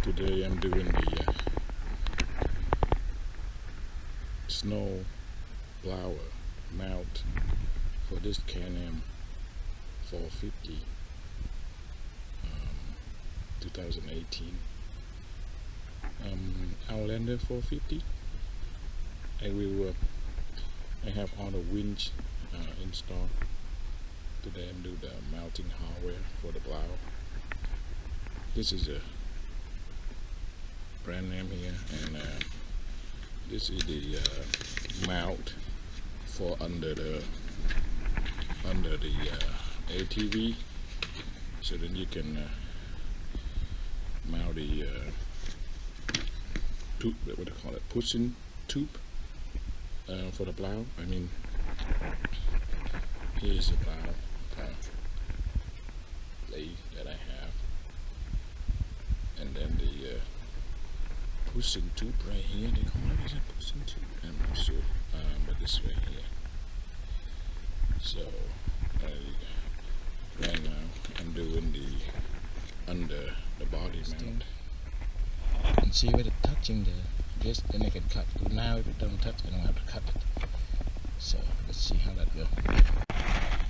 Today I'm doing the snow blower mount for this Can-Am 450 2018 Outlander 450. I have all the winch installed. Today I'm doing the mounting hardware for the plow. This is a brand name here, and this is the mount for under the ATV, so then you can mount the tube, what do you call it, pushing tube for the plow. I mean, here's the plow blade that I have, and then the pushing tube right here. They call it, is it pushing tube? I'm not sure, but this way here. So right now I'm doing the under the body mount. You can see where it's touching this, then I can cut. Now if it don't touch, I don't have to cut it. So let's see how that goes.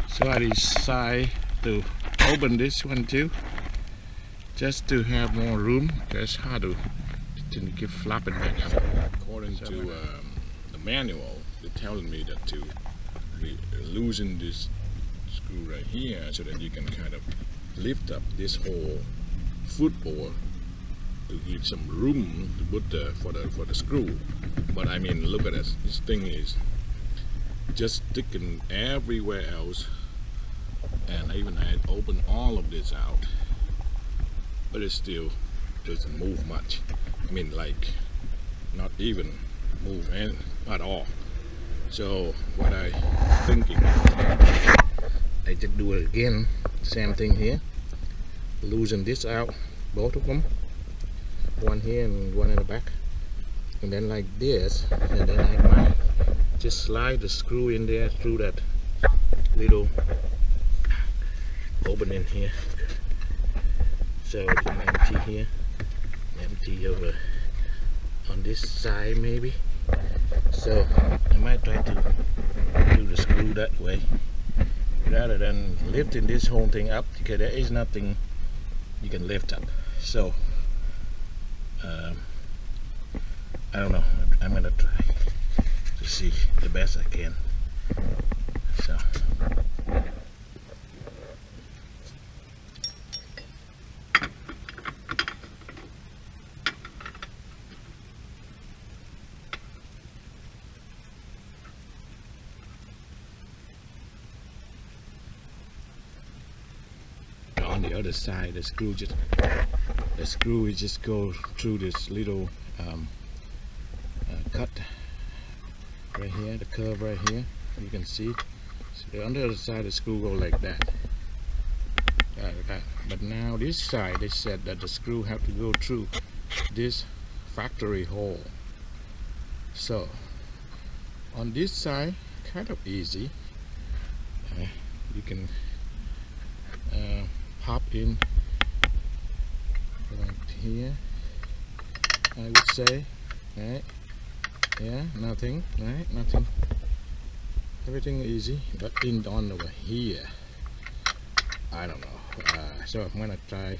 So I decide to open this one too, just to have more room, because how to keep flapping back up. According to the manual, they're telling me that to loosen this screw right here, so that you can kind of lift up this whole footboard to give some room to put for the screw. But I mean, look at this. This thing is just sticking everywhere else, and even I opened all of this out, but it still doesn't move much. I mean, like, not even move at all. So what I thinking, I just do it again, same thing here, loosen this out, both of them, one here and one in the back, and then like this, and then I might just slide the screw in there through that little opening here. So it's empty here, empty over on this side maybe. So I might try to do the screw that way rather than lifting this whole thing up, because there is nothing you can lift up. So I don't know, I'm gonna try to see the best I can. So on the other side, the screw will just go through this little cut right here, the curve right here. You can see. So on the other side, the screw go like that. But now this side, they said that the screw have to go through this factory hole. So on this side, kind of easy. You can pop in right here, I would say, right? Yeah, nothing, right? Nothing. Everything easy, but in on over here, I don't know. So I'm gonna try.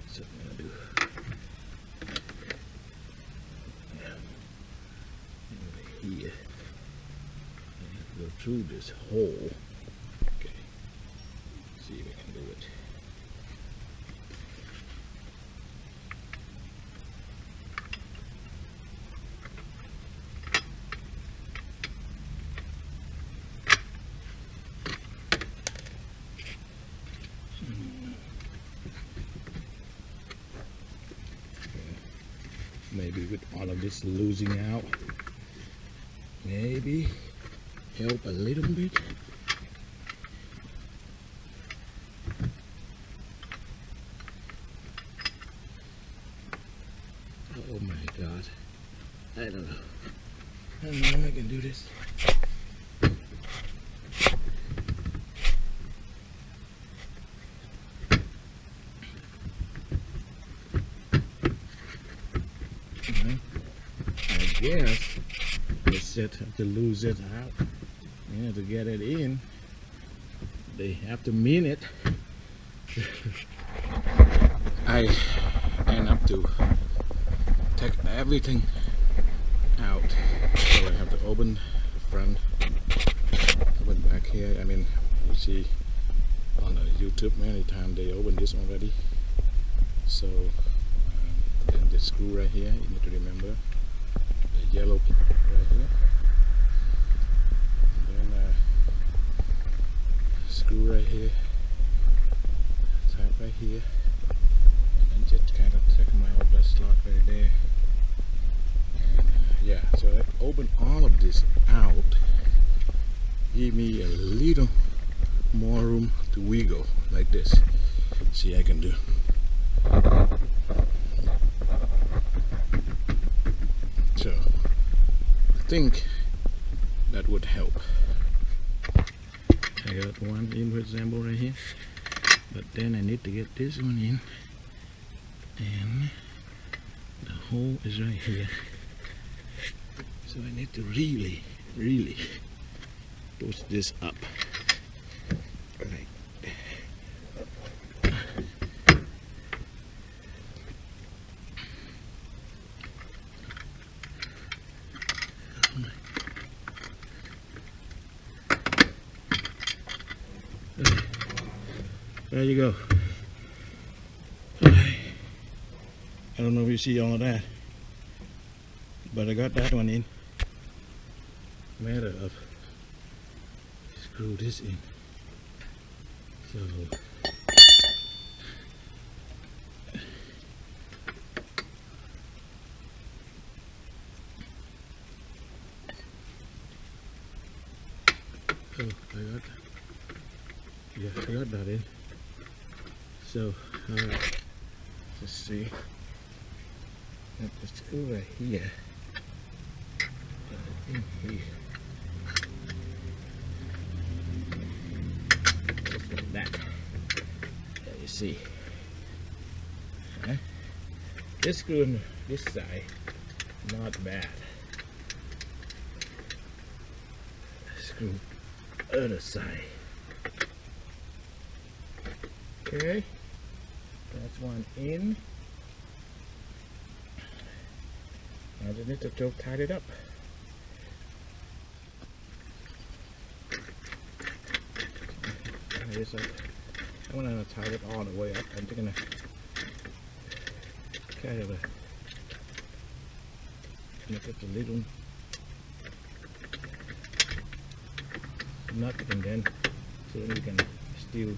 So I'm gonna do. Over here. Go through this hole. Okay, see if we can do it. Maybe with all of this losing out, maybe help a little bit. Oh my God, I don't know. I don't know if I can do this. guess they said have to lose it out, you know, to get it in. They have to mean it. I end up to take everything out, so I have to open the front, open back here. I mean, you see on the YouTube many times they open this already. So then the screw right here, you need to remember the yellow right here, and then screw right here, tap right here, and then just kind of take them out the slot right there. And yeah, so I open all of this out, give me a little more room to wiggle like this. See, I can do. So I think that would help. I got one in reassemble right here, but then I need to get this one in, and the hole is right here. So I need to really push this up. Right. There you go. I don't know if you see all of that, but I got that one in. Matter of screw this in. So I got that in. So let's see. Got the screw right here. In here. Just like that. There you see. This screw on this side, not bad. Screw other side. Okay, that's one in. I just need to tighten it up. I'm gonna tie it all the way up. I'm just gonna kind of make it a little nut, and then so we can still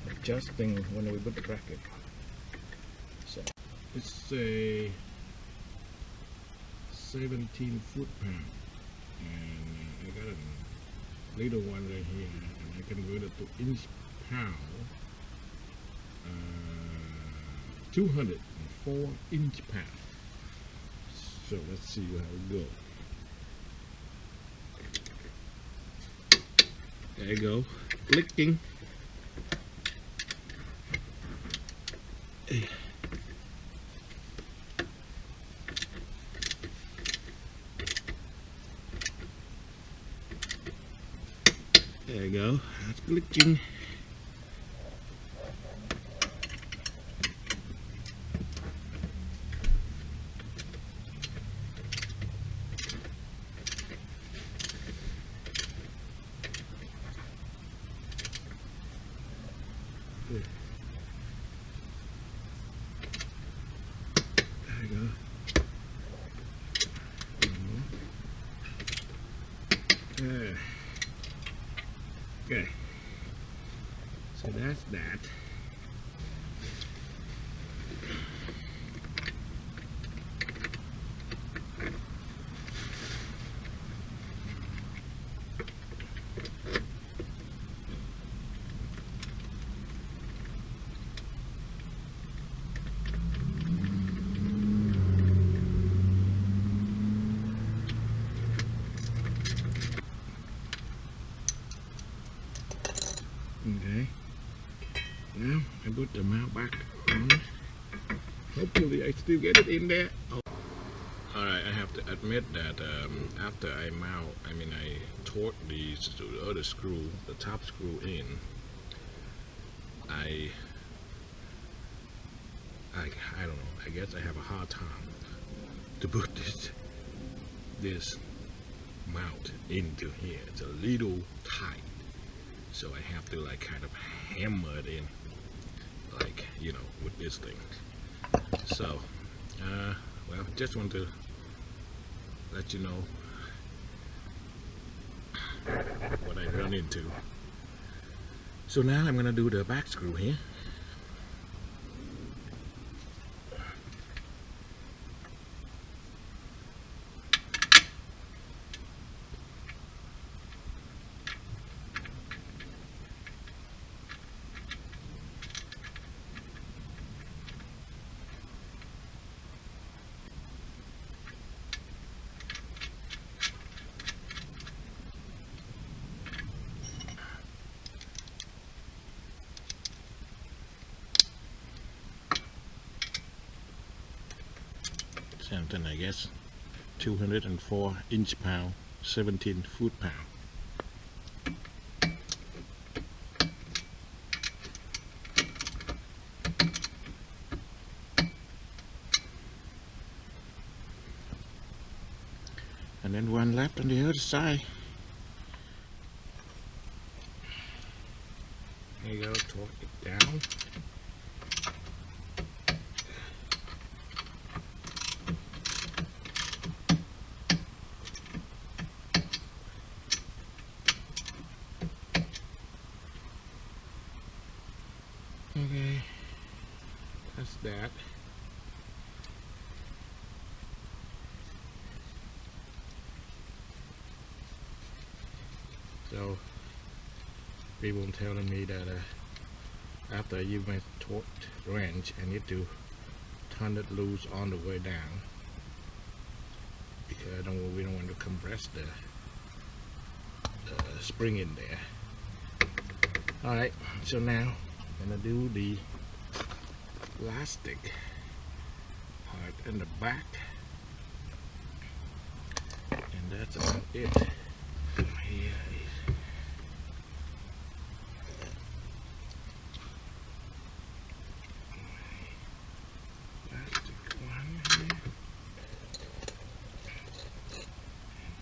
adjust things when we put the bracket. So it's a 17 foot-pound, and I got a little one right here, and I convert it to inch-pound. 204 inch-pound. So let's see how it goes. There you go, clicking. There you go, that's clicking. Okay, so that's that. Okay, now I put the mount back on. Hopefully I still get it in there. Oh. Alright, I have to admit that after I torque the other screw, the top screw in, I don't know, I guess I have a hard time to put this mount into here. It's a little tight, so I have to like kind of hammer it in, like, you know, with this thing. So well, just want to let you know what I run into. So now I'm gonna do the back screw here. Something, I guess, 204 inch-pound, 17 foot-pound. And then one left on the other side. There you go, torque it down. Okay, that's that. So people telling me that after you make torqued wrench, I need to turn it loose on the way down, because we don't want to compress the spring in there. Alright, so now I'm gonna do the plastic part in the back, and that's about it. Here is plastic one here,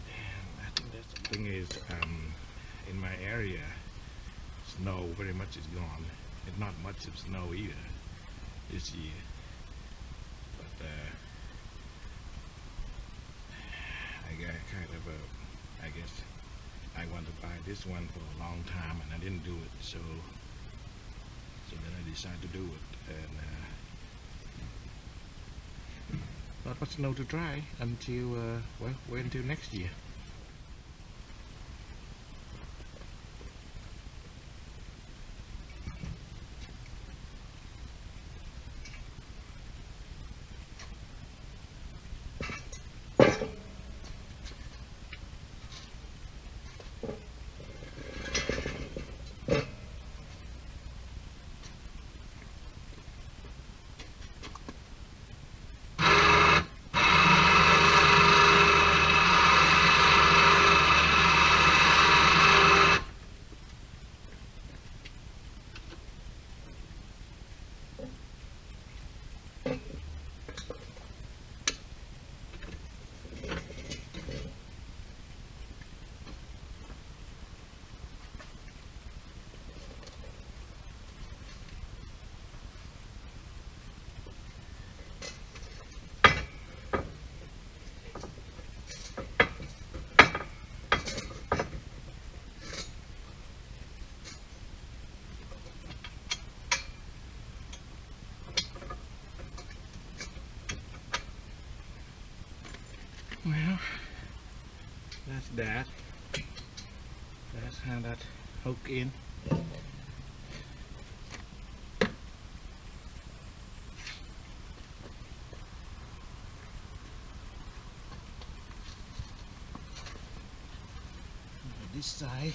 and I think that's the thing is in my area, snow very much is gone. It's not much of snow either this year, but I got kind of I guess I wanted to buy this one for a long time and I didn't do it, so then I decided to do it, and not much snow to try until well, wait until next year. Well, that's that. That's how that hook in. This side.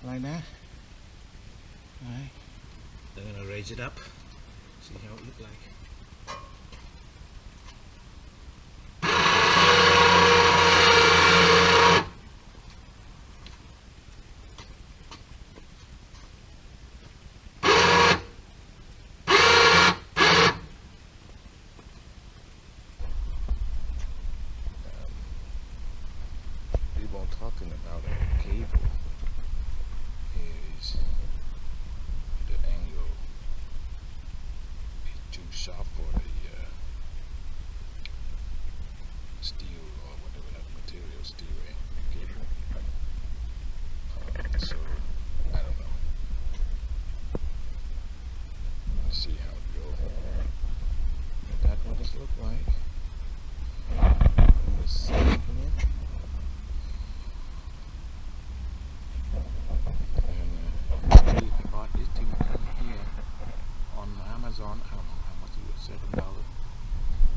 like that. Alright. Then I'm gonna raise it up, see how it look like. People talking about a cable is the angle is too sharp for the steel or whatever that material, steel cable. So I don't know. Let's see how it goes. That's what it looks like. Let's see here. I bought this thing from here on Amazon. I don't know how much it was, $7.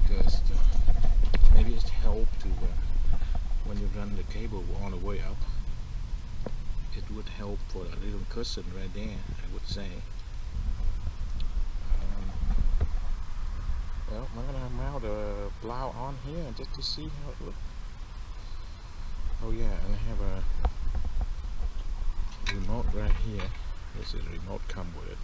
Because maybe it's help to when you run the cable all the way up. It would help for a little cushion right there, I would say. Well, I'm gonna mount the plow on here just to see how it looks. Oh yeah, and I have a remote right here. This is a remote come with it.